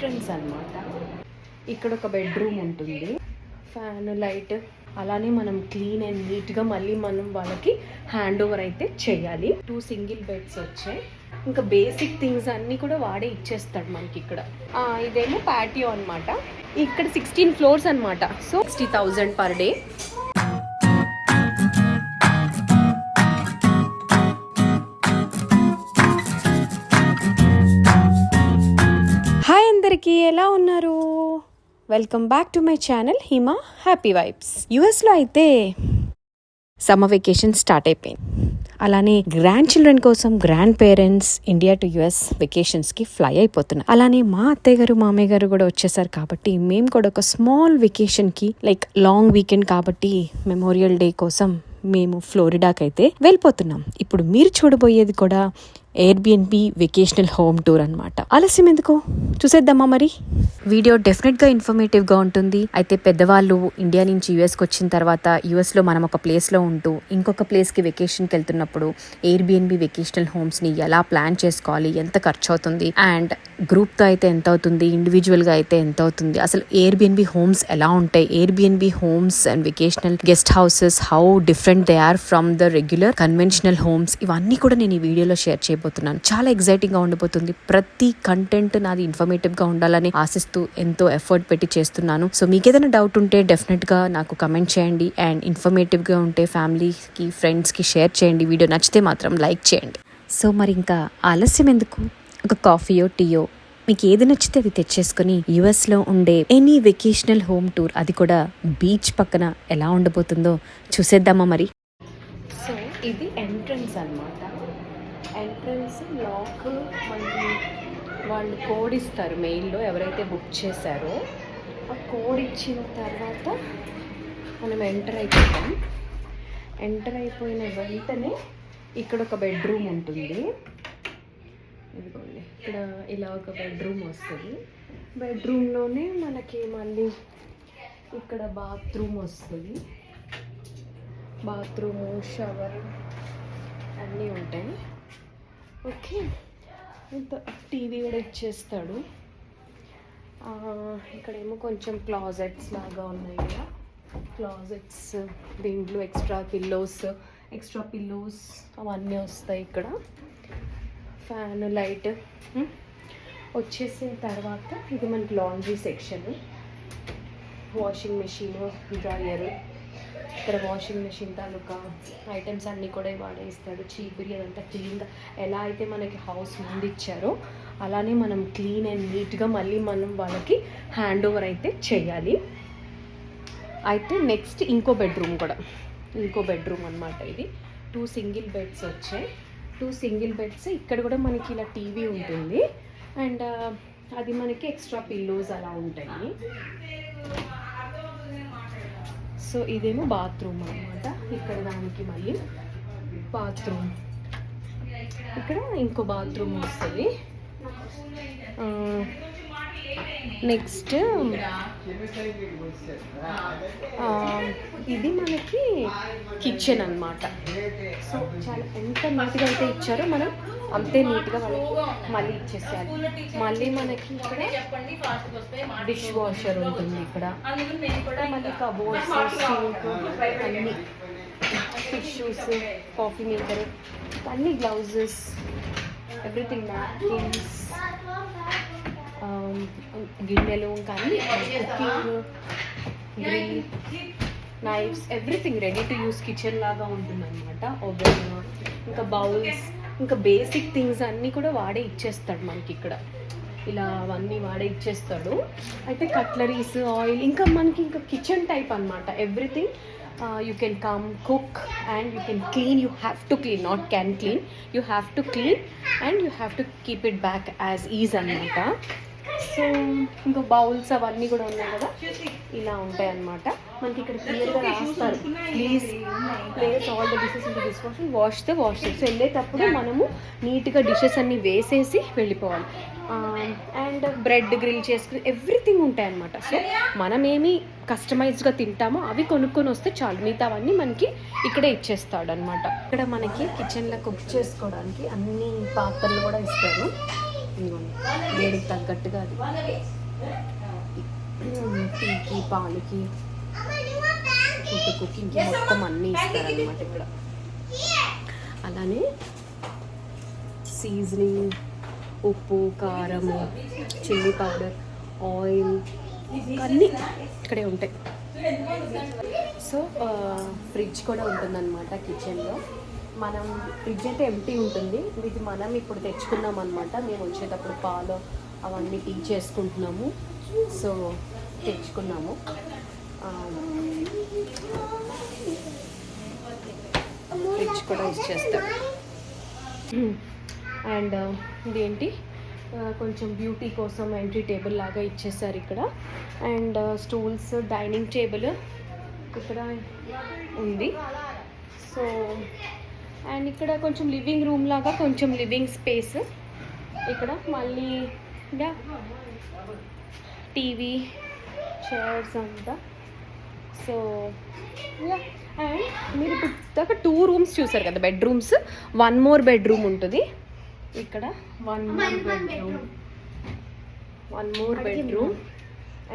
Entrance అన్నమాట. ఇక్కడ ఒక బెడ్రూమ్ ఉంటుంది, ఫ్యాన్, లైట్, అలానే మనం క్లీన్ అండ్ నీట్గా మళ్ళీ మనం వాళ్ళకి హ్యాండ్ ఓవర్ అయితే చేయాలి. 2 సింగిల్ బెడ్స్ వచ్చాయి. ఇంకా బేసిక్ థింగ్స్ అన్నీ కూడా వాడే ఇచ్చేస్తాడు మనకి ఇక్కడ. ఇదేమో ప్యాటియో అనమాట. ఇక్కడ 16 ఫ్లోర్స్ అనమాట. So 60,000 per day. హాయ్ అందరికీ, ఎలా ఉన్నారు? Welcome back to my channel Hima happy vibes. యుఎస్లో అయితే సమ్మర్ వెకేషన్ స్టార్ట్ అయిపోయింది. అలానే గ్రాండ్ చిల్డ్రన్ కోసం grand parents India to US వెకేషన్స్కి ఫ్లై అయిపోతున్నారు. అలానే మా అత్తయ్య గారు మామయ్య గారు కూడా వచ్చేసారు కాబట్టి మేము కూడా ఒక స్మాల్ వెకేషన్కి, లైక్ లాంగ్ వీకెండ్ కాబట్టి మెమోరియల్ డే కోసం మేము ఫ్లోరిడాకి అయితే వెళ్ళిపోతున్నాం. ఇప్పుడు మీరు చూడబోయేది కూడా ఎయిర్బిఎన్బి వెకేషనల్ హోమ్ టూర్ అనమాట. ఆలస్యం ఎందుకు, చూసేద్దామా మరి? వీడియో డెఫినెట్గా ఇన్ఫర్మేటివ్గా ఉంటుంది. అయితే పెద్దవాళ్ళు ఇండియా నుంచి యూఎస్కి వచ్చిన తర్వాత యూఎస్లో మనం ఒక ప్లేస్లో ఉంటూ ఇంకొక ప్లేస్కి వెకేషన్కి వెళ్తున్నప్పుడు ఎయిర్బిఎన్బి వెకేషనల్ హోమ్స్ని ఎలా ప్లాన్ చేసుకోవాలి, ఎంత ఖర్చు అవుతుంది, అండ్ గ్రూప్తో అయితే ఎంత అవుతుంది, ఇండివిజువల్గా అయితే ఎంత అవుతుంది, అసలు ఎయిర్బిఎన్బి హోమ్స్ ఎలా ఉంటాయి, Airbnb homes and vacational guest houses how different they are from the regular conventional homes, ఇవన్నీ కూడా నేను ఈ వీడియోలో షేర్ చేయబోతున్నాను. చాలా ఎక్సైటింగ్ గా ఉండబోతుంది. ప్రతి కంటెంట్ నాది ఇన్ఫర్మేటివ్ గా ఉండాలని ఆశిస్తూ ఎంతో ఎఫర్ట్ పెట్టి చేస్తున్నాను. సో మీకు ఏదైనా డౌట్ ఉంటే డెఫినెట్ గా నాకు కమెంట్ చేయండి, అండ్ ఇన్ఫర్మేటివ్ గా ఉంటే ఫ్యామిలీకి, ఫ్రెండ్స్ కి షేర్ చేయండి. వీడియో నచ్చితే మాత్రం లైక్ చేయండి. సో మరి ఇంకా ఆలస్యం ఎందుకు, ఒక కాఫీయో టీయో మీకు ఏది నచ్చితే అది తెచ్చేసుకుని యుఎస్లో ఉండే ఎనీ వెకేషనల్ హోమ్ టూర్, అది కూడా బీచ్ పక్కన ఎలా ఉండబోతుందో చూసేద్దామా మరి? సో ఇది ఎంట్రన్స్ అన్నమాట. ఎంట్రన్స్ లాక్ మనకి వాళ్ళు కోడ్ ఇస్తారు మెయిల్లో, ఎవరైతే బుక్ చేశారో ఆ కోడ్ ఇచ్చిన తర్వాత మనం ఎంటర్ అయిపోతాం. ఎంటర్ అయిపోయిన వెంటనే ఇక్కడ ఒక బెడ్రూమ్ ఉంటుంది. ఇదిగోండి, ఇక్కడ ఇలా ఒక బెడ్రూమ్ వస్తుంది. బెడ్రూమ్లోనే మనకి మళ్ళీ ఇక్కడ బాత్రూమ్ వస్తుంది. బాత్రూము, షవర్ అన్నీ ఉంటాయి. ఓకే, ఇంత టీవీ కూడా ఇచ్చేస్తాడు. ఇక్కడేమో కొంచెం క్లాజెట్స్ లాగా ఉన్నాయి కదా, క్లాజెట్స్, దీంట్లో ఎక్స్ట్రా పిల్లోస్ అవన్నీ వస్తాయి. ఇక్కడ ఫ్యాన్, లైట్ వచ్చేసిన తర్వాత ఇది మనకి laundry section, washing machine, dryer. ఇక్కడ వాషింగ్ మెషిన్ తాలూకా ఐటమ్స్ అన్నీ కూడా వాడేస్తాడు. చీపురి అదంతా క్లీన్గా ఎలా అయితే మనకి హౌస్ ముందు ఇచ్చారో అలానే మనం క్లీన్ అండ్ నీట్గా మళ్ళీ మనం వాళ్ళకి హ్యాండ్ ఓవర్ అయితే చేయాలి. అయితే నెక్స్ట్ ఇంకో బెడ్రూమ్ అనమాట. ఇది 2 సింగిల్ బెడ్స్ వచ్చాయి. 2 సింగిల్ బెడ్స్. ఇక్కడ కూడా మనకి ఇలా టీవీ ఉంటుంది, అండ్ అది మనకి ఎక్స్ట్రా పిల్లోస్ అలా ఉంటాయి. సో ఇదేమో బాత్రూమ్ అనమాట. ఇక్కడ దానికి మళ్ళీ బాత్రూమ్, ఇక్కడ ఇంకో బాత్రూమ్ వస్తుంది. నెక్స్ట్ ఇది మనకి కిచెన్ అన్నమాట. సో చాలా ఎంత నీట్గా అయితే ఇచ్చారో మనం అంతే నీట్గా వాళ్ళకి మళ్ళీ ఇచ్చేసేయాలి. మళ్ళీ మనకి ఇక్కడ డిష్ వాషర్ ఉంటుంది. ఇక్కడ మళ్ళీ కబోర్డ్స్, సింక్, అన్నీ టిష్యూస్, కాఫీ మేకర్, అన్నీ గ్లౌజెస్, ఎవ్రీథింగ్, నాప్కిన్స్, గిన్నెలు, ఇంకా అన్నీ, cooking, grill, knives, everything ready to use kitchen లాగా ఉంటుంది అనమాట. ఓవెన్, ఇంకా బౌల్స్, ఇంకా బేసిక్ థింగ్స్ అన్నీ కూడా వాడే ఇచ్చేస్తాడు మనకి ఇక్కడ. ఇలా అవన్నీ వాడే ఇచ్చేస్తాడు. అయితే కట్లరీస్, ఆయిల్, ఇంకా మనకి ఇంకా కిచెన్ టైప్ అనమాట. Everything you can come cook and you can clean. You have to clean, not can clean, you have to clean and you have to keep it back as is అన్నమాట. So ఇంకా bowls అవన్నీ కూడా ఉన్నాయి కదా, ఇలా ఉంటాయి అన్నమాట. మనకి ఇక్కడ క్లియర్గా రాస్తారు, please place all the dishes in the dish washer, wash the. So వెళ్ళేటప్పుడు మనము నీట్గా డిషెస్ అన్నీ వేసేసి వెళ్ళిపోవాలి. అండ్ బ్రెడ్ గ్రిల్ చేసుకుని ఎవ్రీథింగ్ ఉంటాయి అన్నమాట. సో మనమేమి కస్టమైజ్డ్గా తింటామో అవి కొనుక్కొని వస్తే చాలు, మిగతా అవన్నీ మనకి ఇక్కడే ఇచ్చేస్తాడు అనమాట. ఇక్కడ మనకి కిచెన్లో కుక్ చేసుకోవడానికి అన్ని పాత్రలు కూడా ఇస్తారు. ఇంకోండి వేడికి తగ్గట్టుగా అది టీకి పాలుకి ఫుడ్ కుకింగ్కి మొత్తం అన్నీ ఇస్తారనమాట ఇక్కడ. అలానే సీజనింగ్, ఉప్పు, కారము, చిల్లీ పౌడర్, ఆయిల్ అన్నీ ఇక్కడే ఉంటాయి. సో ఫ్రిడ్జ్ కూడా ఉంటుందన్నమాట కిచెన్లో. మనం ఫ్రిడ్జ్ అయితే ఎంటీ ఉంటుంది, ఇది మనం ఇప్పుడు తెచ్చుకున్నాం అనమాట. మేము వచ్చేటప్పుడు పాలు అవన్నీ టీ చేసుకుంటున్నాము, సో తెచ్చుకున్నాము. ఫ్రిడ్జ్ కూడా ఇచ్చేస్తాం. అండ్ ఇదేంటి కొంచెం బ్యూటీ కోసం ఎంట్రీ టేబుల్ లాగా ఇచ్చేసారు ఇక్కడ. అండ్ స్టూల్స్, డైనింగ్ టేబుల్ ఇక్కడ ఉంది. సో అండ్ ఇక్కడ కొంచెం లివింగ్ రూమ్ లాగా కొంచెం లివింగ్ స్పేస్ ఇక్కడ. మళ్ళీ ఇంకా టీవీ, చైర్స్ అంతా. సో అండ్ మీరు ఇప్పుడు దాకా 2 రూమ్స్ చూసారు కదా, బెడ్రూమ్స్. 1 more బెడ్రూమ్ ఉంటుంది ఇక్కడ. 1 more బెడ్రూమ్.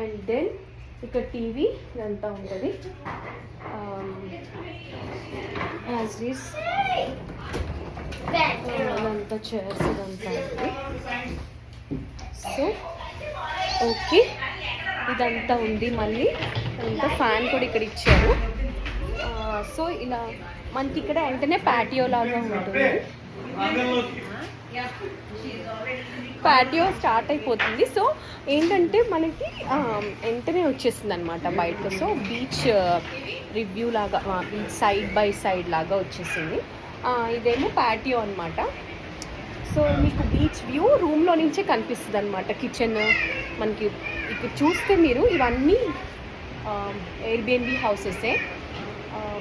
అండ్ దెన్ ఇక్కడ టీవీ ఇదంతా ఉంటుంది. యాజ్ ఈస్ ఇదంతా చైర్స్ ఇదంతా ఉంది. సో ఓకే, ఇదంతా ఉంది. మళ్ళీ అంతా ఫ్యాన్ కూడా ఇక్కడ ఇచ్చారు. సో ఇలా మనకి ఇక్కడ వెంటనే ప్యాటియో లాగా ఉంటుంది. ప్యాటియో స్టార్ట్ అయిపోతుంది. సో ఏంటంటే మనకి వెంటనే వచ్చేస్తుంది అనమాట బయటకు. సో బీచ్ రివ్యూ లాగా, బీచ్ సైడ్ బై సైడ్ లాగా వచ్చేసింది. ఇదేమో ప్యాటియో అనమాట. సో మీకు బీచ్ వ్యూ రూమ్లో నుంచే కనిపిస్తుంది అనమాట. కిచెన్ మనకి ఇక్కడ చూస్తే మీరు ఇవన్నీ ఎయిర్బిఎన్బి హౌసెసే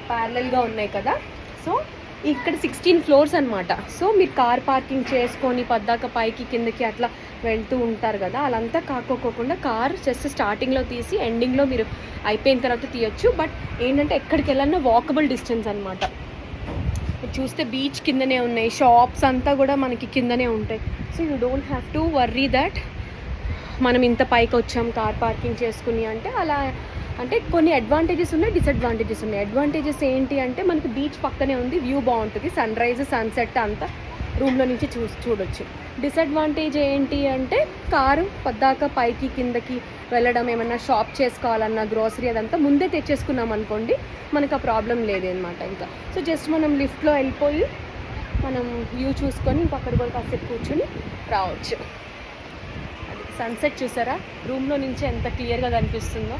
ప్యారలల్గా ఉన్నాయి కదా. సో ఇక్కడ 16 floors అనమాట. సో మీరు కార్ పార్కింగ్ చేసుకొని పద్దాక పైకి కిందకి అట్లా వెళ్తూ ఉంటారు కదా, అలంతా కాకోకుండా కార్ జస్ట్ స్టార్టింగ్లో తీసి ఎండింగ్లో మీరు అయిపోయిన తర్వాత తీయొచ్చు. బట్ ఏంటంటే ఎక్కడికి వెళ్ళాలన్నా వాకబుల్ డిస్టెన్స్ అనమాట. చూస్తే బీచ్ కిందనే ఉన్నాయి, షాప్స్ అంతా కూడా మనకి కిందనే ఉంటాయి. So you don't have to worry that మనం ఇంత పైకి వచ్చాం కార్ పార్కింగ్ చేసుకుని అంటే. అలా అంటే కొన్ని అడ్వాంటేజెస్ ఉన్నాయి, డిసడ్వాంటేజెస్ ఉన్నాయి. అడ్వాంటేజెస్ ఏంటి అంటే మనకి బీచ్ పక్కనే ఉంది, వ్యూ బాగుంటుంది, సన్ రైజ్ సన్సెట్ అంతా రూమ్లో నుంచి చూడొచ్చు. డిసడ్వాంటేజ్ ఏంటి అంటే కారు పద్దాక పైకి కిందకి వెళ్ళడం, ఏమన్నా షాప్ చేసుకోవాలన్నా గ్రోసరీ అదంతా ముందే తెచ్చేసుకున్నాం అనుకోండి, మనకు ఆ ప్రాబ్లం లేదన్నమాట ఇంకా. సో జస్ట్ మనం లిఫ్ట్లో వెళ్ళిపోయి మనం వ్యూ చూసుకొని ఇంక అక్కడ కూడా కాసేపు కూర్చొని రావచ్చు. అది సన్సెట్ చూసారా రూమ్లో నుంచి ఎంత క్లియర్గా కనిపిస్తుందో.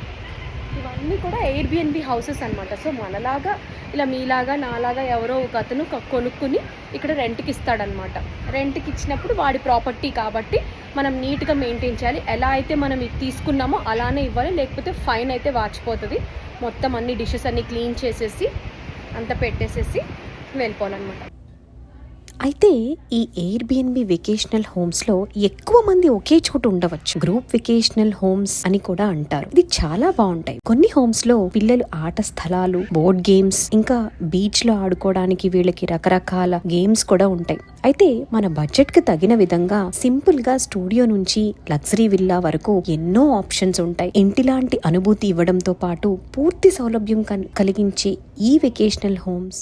ఇవన్నీ కూడా ఎయిర్బిఎన్బి హౌసెస్ అనమాట. సో మనలాగా ఇలా మీలాగా నాలాగా ఎవరో ఒక అతను కొనుక్కుని ఇక్కడ రెంట్కి ఇస్తాడనమాట. రెంట్కి ఇచ్చినప్పుడు వాడి ప్రాపర్టీ కాబట్టి మనం నీట్గా మెయింటైన్ చేయాలి. ఎలా అయితే మనం ఇది తీసుకున్నామో అలానే ఇవ్వాలి, లేకపోతే ఫైన్ అయితే వాచిపోతుంది. మొత్తం అన్ని డిషెస్ అన్నీ క్లీన్ చేసేసి అంతా పెట్టేసేసి వెళ్ళిపోవాలన్నమాట. అయితే ఈ ఎయిర్బిఎన్బి వెకేషనల్ హోమ్స్ లో ఎక్కువ మంది ఒకే చోట ఉండవచ్చు. గ్రూప్ వెకేషనల్ హోమ్స్ అని కూడా అంటారు. ఇది చాలా బాగుంటాయి. కొన్ని హోమ్స్ లో పిల్లలు ఆట స్థలాలు, బోర్డ్ గేమ్స్, ఇంకా బీచ్ లో ఆడుకోవడానికి వీళ్ళకి రకరకాల గేమ్స్ కూడా ఉంటాయి. అయితే మన బడ్జెట్ కి తగిన విధంగా సింపుల్ గా స్టూడియో నుంచి లగ్జరీ విల్లా వరకు ఎన్నో ఆప్షన్స్ ఉంటాయి. ఇంటిలాంటి అనుభూతి ఇవ్వడంతో పాటు పూర్తి సౌలభ్యం కలిగించే ఈ వెకేషనల్ హోమ్స్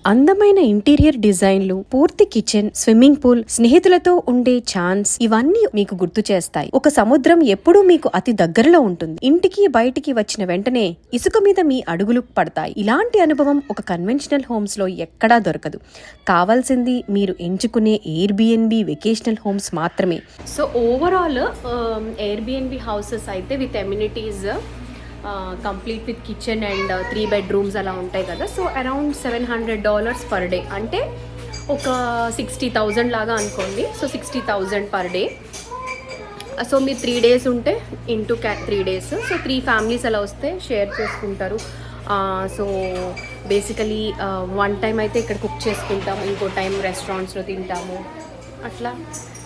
అందమైన ఇంటీరియర్ డిజైన్లు, పూర్తి కిచెన్, స్విమ్మింగ్ పూల్, స్నేహితులతో ఉండే ఛాన్స్ ఇవన్నీ మీకు గుర్తు చేస్తాయి. ఒక సముద్రం ఎప్పుడూ మీకు అతి దగ్గరలో ఉంటుంది. ఇంటికి బయటికి వచ్చిన వెంటనే ఇసుక మీద మీ అడుగులు పడతాయి. ఇలాంటి అనుభవం ఒక కన్వెన్షనల్ హోమ్స్ లో ఎక్కడా దొరకదు. కావాల్సింది మీరు ఎంచుకునే ఎయిర్బిఎన్బి వెకేషనల్ హోమ్స్ మాత్రమే. సో ఓవరాల్ ఎయిర్బిఎన్బి హౌసెస్ అయితే with amenities complete with kitchen and 3 bedrooms అలా ఉంటాయి కదా. సో అరౌండ్ $700 పర్ డే, అంటే ఒక 60,000 లాగా అనుకోండి. So 60,000 per day. సో మీరు 3 days ఉంటే ఇంటూ 3 days. సో 3 families అలా వస్తే షేర్ చేసుకుంటారు. సో బేసికలీ 1 time అయితే ఇక్కడ కుక్ చేసుకుంటాము, ఇంకో టైం రెస్టారెంట్స్లో తింటాము. అట్లా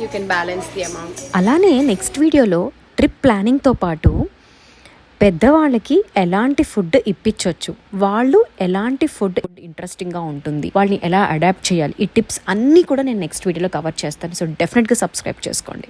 you can balance the amount. అలానే నెక్స్ట్ వీడియోలో ట్రిప్ ప్లానింగ్తో పాటు పెద్దవాళ్ళకి ఎలాంటి ఫుడ్ ఇప్పించవచ్చు, వాళ్ళు ఎలాంటి ఫుడ్ ఇంట్రెస్టింగ్ గా ఉంటుంది, వాళ్ళని ఎలా అడాప్ట్ చేయాలి, ఈ టిప్స్ అన్ని కూడా నేను నెక్స్ట్ వీడియోలో కవర్ చేస్తాను. సో డెఫినెట్ గా సబ్స్క్రైబ్ చేసుకోండి.